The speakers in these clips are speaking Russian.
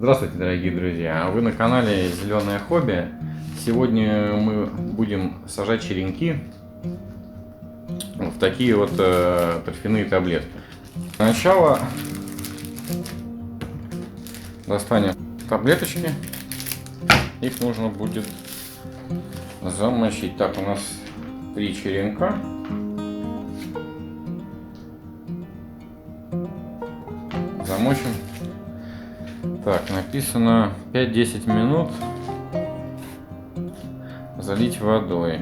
Здравствуйте, дорогие друзья! Вы на канале Зеленое хобби. Сегодня мы будем сажать черенки в такие вот торфяные таблетки. Для начала достанем таблеточки. Их нужно будет замочить. Так, у нас 3 черенка. Замочим. Так, написано 5-10 минут залить водой.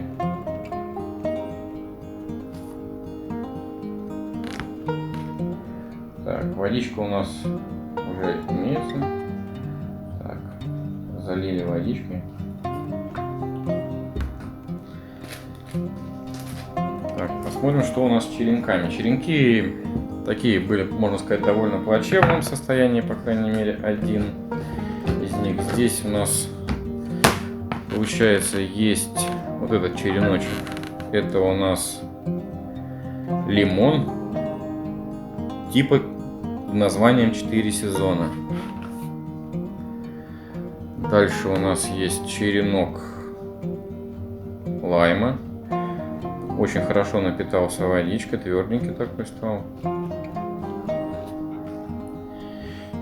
Так, водичка у нас уже имеется. Так, залили водичкой. Так, посмотрим, что у нас с черенками. Черенки такие были, можно сказать, довольно плачевном состоянии, по крайней мере, один из них. Здесь у нас, получается, есть вот этот череночек. Это у нас лимон, типа названием 4 сезона. Дальше у нас есть черенок лайма. Очень хорошо напитался водичкой, тверденький такой стал.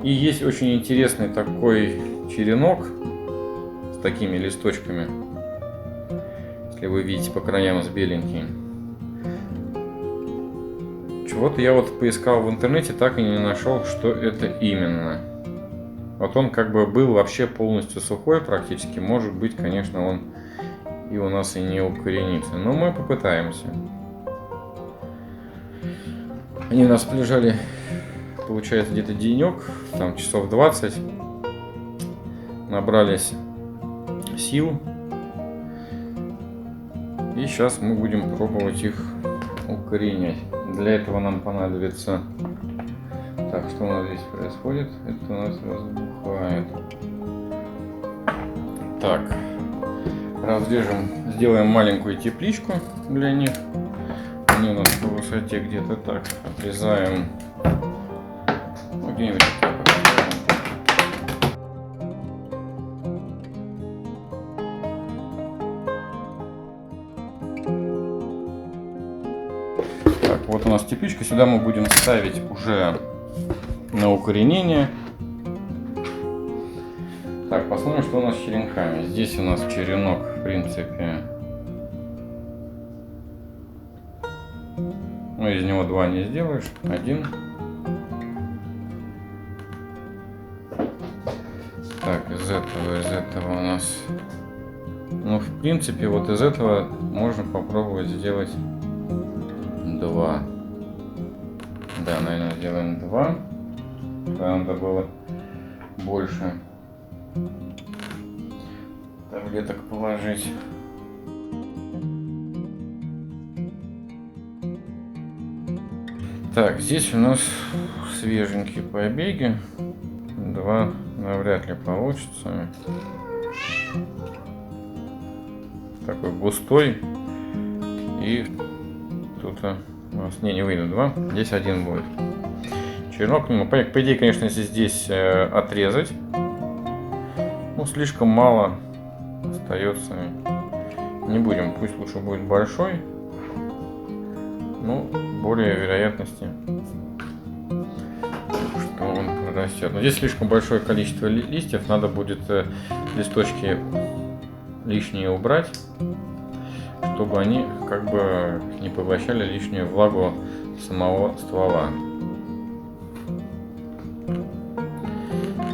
И есть очень интересный такой черенок с такими листочками, если вы видите по краям, с беленьким. Чего-то я вот поискал в интернете, так и не нашел, что это именно. Вот он как бы был вообще полностью сухой практически. Может быть, конечно, он и у нас и не укоренится. Но мы попытаемся. Они у нас лежали, получается, где-то денек, там часов 20. Набрались сил. И сейчас мы будем пробовать их укоренять. Для этого нам понадобится... Так, что у нас здесь происходит? Это у нас разбухает. Так. Разрежем, сделаем маленькую тепличку для них. Они у нас по высоте где-то так. Отрезаем. Ну, где-нибудь так. Так, вот у нас тепличка. Сюда мы будем ставить уже на укоренение. Так, посмотрим, что у нас с черенками. Здесь у нас черенок, в принципе, ну, из него 2 не сделаешь, 1. Так, из этого у нас, ну, в принципе, вот из этого можно попробовать сделать 2. Да, наверное, сделаем 2. Надо было больше таблеток положить. Так, здесь у нас свеженькие побеги. 2 навряд ли получится. Такой густой. И тут у нас не выйдет 2. Здесь 1 будет. Черенок, ну, по идее, конечно, если здесь отрезать, ну, слишком мало остается. Не будем, пусть лучше будет большой. Ну, более вероятности, что он прорастет. Но здесь слишком большое количество листьев, надо будет листочки лишние убрать, чтобы они как бы не поглощали лишнюю влагу самого ствола.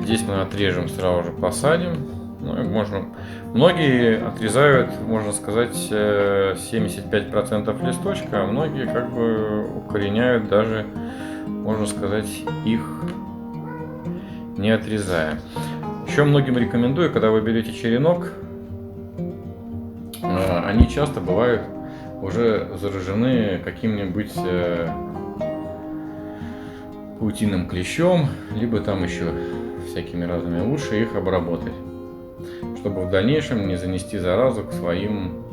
Здесь мы отрежем, сразу же посадим. Ну, можно... Многие отрезают, можно сказать, 75% листочка, а многие как бы укореняют даже, можно сказать, их не отрезая. Еще многим рекомендую, когда вы берете черенок, они часто бывают уже заражены каким-нибудь паутинным клещом, либо там еще всякими разными. Лучше их обработать, чтобы в дальнейшем не занести заразу к своим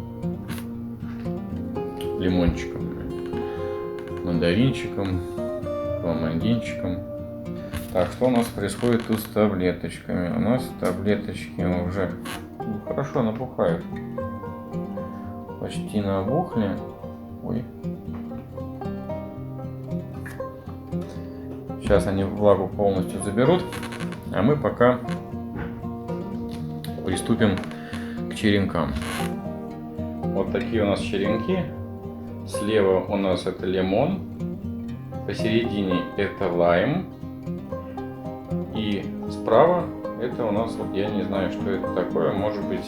лимончикам, мандаринчикам, ламандинчикам. Так, что у нас происходит тут с таблеточками? У нас таблеточки уже хорошо набухают. Почти набухли. Ой. Сейчас они влагу полностью заберут, а мы пока приступим к черенкам. Вот такие у нас черенки. Слева у нас это лимон, посередине это лайм, и справа это у нас, вот я не знаю, что это такое, может быть,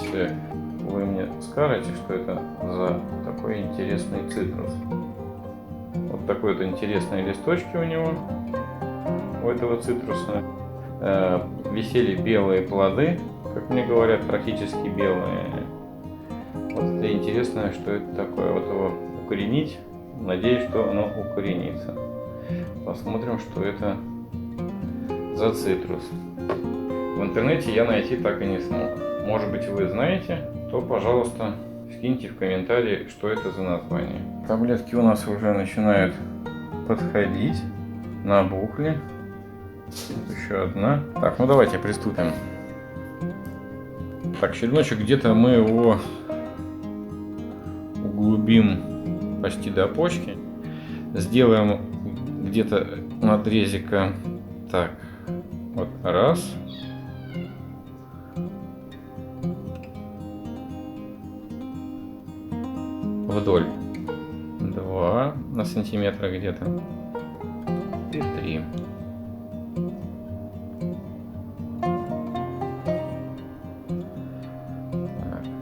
вы мне скажете, что это за такой интересный цитрус. Вот такой вот интересные листочки у него, у этого цитруса. Висели белые плоды, как мне говорят, практически белые. Вот это интересно, что это такое. Вот его укоренить. Надеюсь, что оно укоренится. Посмотрим, что это за цитрус. В интернете я найти так и не смог. Может быть, вы знаете, то, пожалуйста, скиньте в комментарии, что это за название. Таблетки у нас уже начинают подходить. Набухли. Еще одна. Так, ну давайте приступим. Так, череночек где-то мы его углубим почти до почки. Сделаем где-то надрезика. Так, вот раз. Вдоль. 2 на сантиметра где-то. И 3.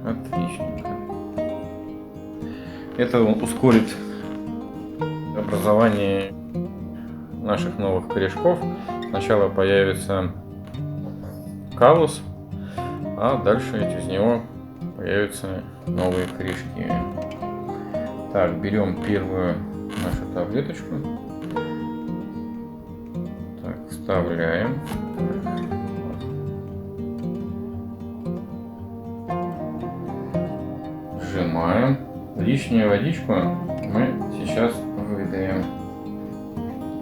Отличненько. Это ускорит образование наших новых корешков. Сначала появится каллус, а дальше из него появятся новые корешки. Так, берем первую нашу таблеточку. Так, вставляем. Сжимаем. Лишнюю водичку мы сейчас выдаем.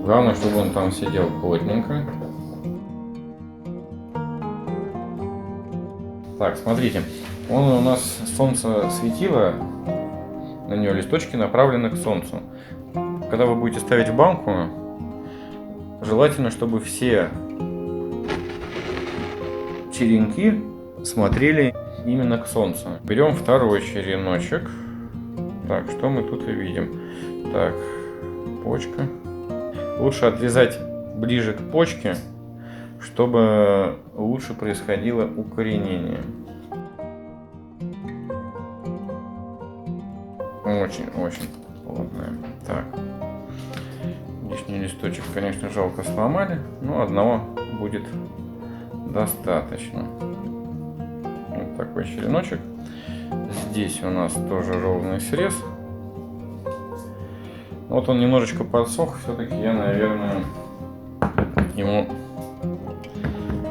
Главное, чтобы он там сидел плотненько. Так, смотрите, он у нас солнце светило, на нее листочки направлены к солнцу. Когда вы будете ставить в банку, желательно, чтобы все черенки смотрели именно к солнцу. Берем второй череночек. Так, что мы тут и видим? Так, почка. Лучше отрезать ближе к почке, чтобы лучше происходило укоренение. Очень плотное. Так, лишний листочек, конечно, жалко, сломали, но одного будет достаточно. Вот такой череночек. Здесь у нас тоже ровный срез. Вот он немножечко подсох, все-таки я, наверное, ему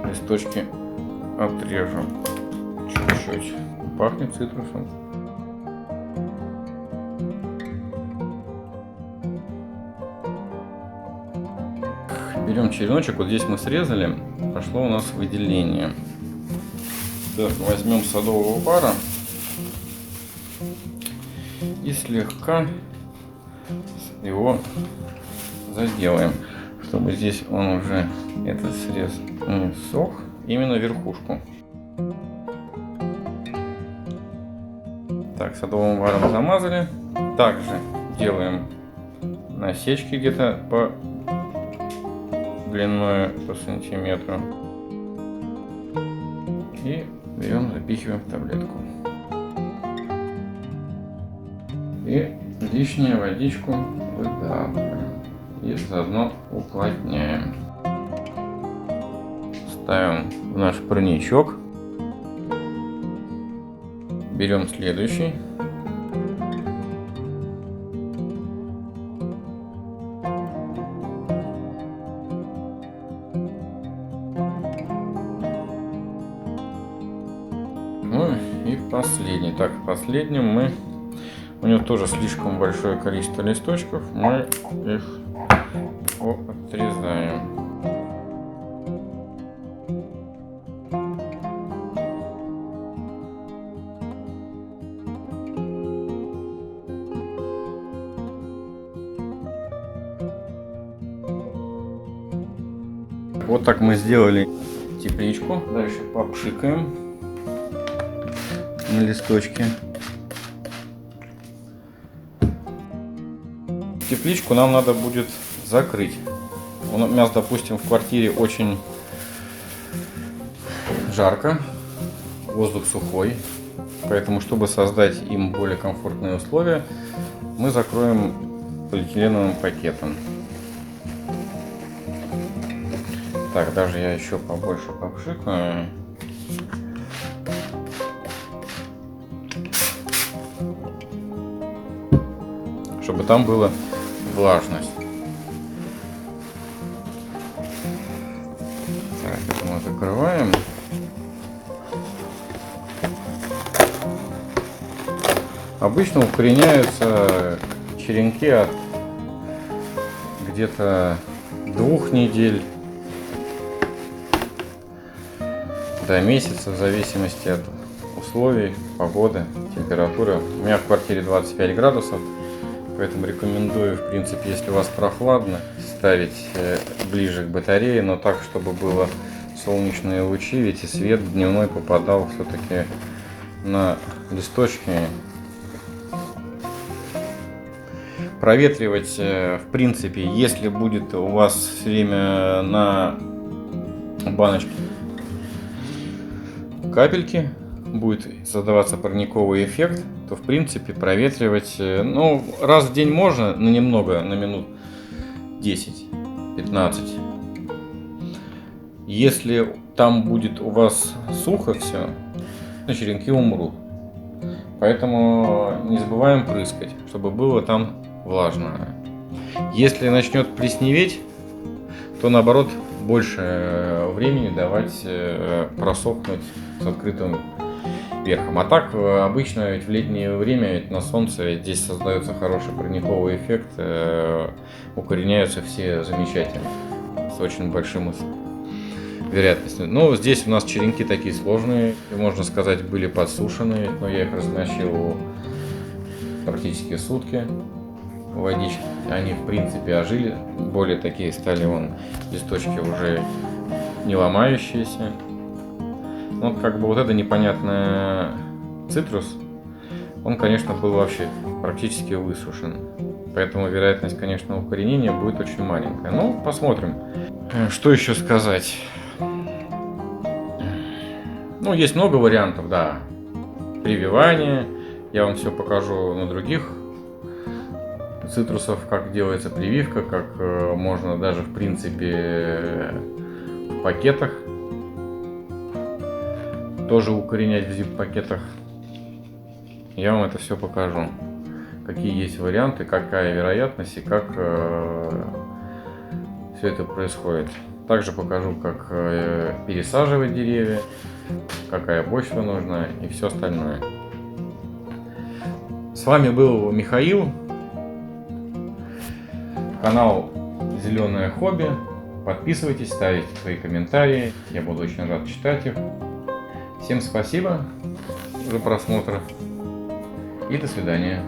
листочки отрежу чуть-чуть. Пахнет цитрусом. Берем череночек, вот здесь мы срезали, пошло у нас выделение. Так, возьмем садового пара и слегка его заделаем, чтобы здесь он уже, этот срез, не сох, именно верхушку. Так, садовым варом замазали. Также делаем насечки где-то по длиной по сантиметру. И берем, запихиваем в таблетку. И лишнюю водичку выдавливаем. И заодно уплотняем. Ставим в наш парничок. Берем следующий. Ну и последний. Так, в последнем мы... У него тоже слишком большое количество листочков. Мы их отрезаем. вот так мы сделали тепличку. Дальше попшикаем на листочке. Тепличку нам надо будет закрыть. У нас, допустим, в квартире очень жарко, воздух сухой, поэтому, чтобы создать им более комфортные условия, мы закроем полиэтиленовым пакетом. Так, даже я еще побольше попшикаю. Чтобы там была влажность. Так, это мы закрываем. Обычно укореняются черенки от где-то 2 недель до месяца, в зависимости от условий, погоды, температуры. У меня в квартире 25 градусов. Поэтому рекомендую, в принципе, если у вас прохладно, ставить ближе к батарее, но так, чтобы было солнечные лучи, ведь и свет дневной попадал все-таки на листочки. Проветривать, в принципе, если будет у вас все время на баночке капельки, будет создаваться парниковый эффект, то в принципе проветривать, ну, раз в день можно, но немного, на минут 10-15. Если там будет у вас сухо все, черенки умрут. Поэтому не забываем прыскать, чтобы было там влажно. Если начнет плесневеть, то наоборот больше времени давать просохнуть с открытым верхом. А так обычно ведь в летнее время ведь на солнце здесь создается хороший парниковый эффект, укореняются все замечательно, с очень большим вероятностью. Но здесь у нас черенки такие сложные, можно сказать, были подсушенные, но я их разносил практически сутки в водичке. Они в принципе ожили, более такие стали, вон, листочки уже не ломающиеся. Ну, как бы вот это непонятный цитрус, он, конечно, был вообще практически высушен. Поэтому вероятность, конечно, укоренения будет очень маленькая. Ну, посмотрим. Что еще сказать? Ну, есть много вариантов, да. Прививание. Я вам все покажу на других цитрусов, как делается прививка, как можно даже, в принципе, в пакетах тоже укоренять в зип-пакетах. Я вам это все покажу. Какие есть варианты, какая вероятность и как все это происходит. Также покажу, как пересаживать деревья, какая почва нужна и все остальное. С вами был Михаил. Канал Зеленое хобби. Подписывайтесь, ставите свои комментарии. Я буду очень рад читать их. Всем спасибо за просмотр и до свидания.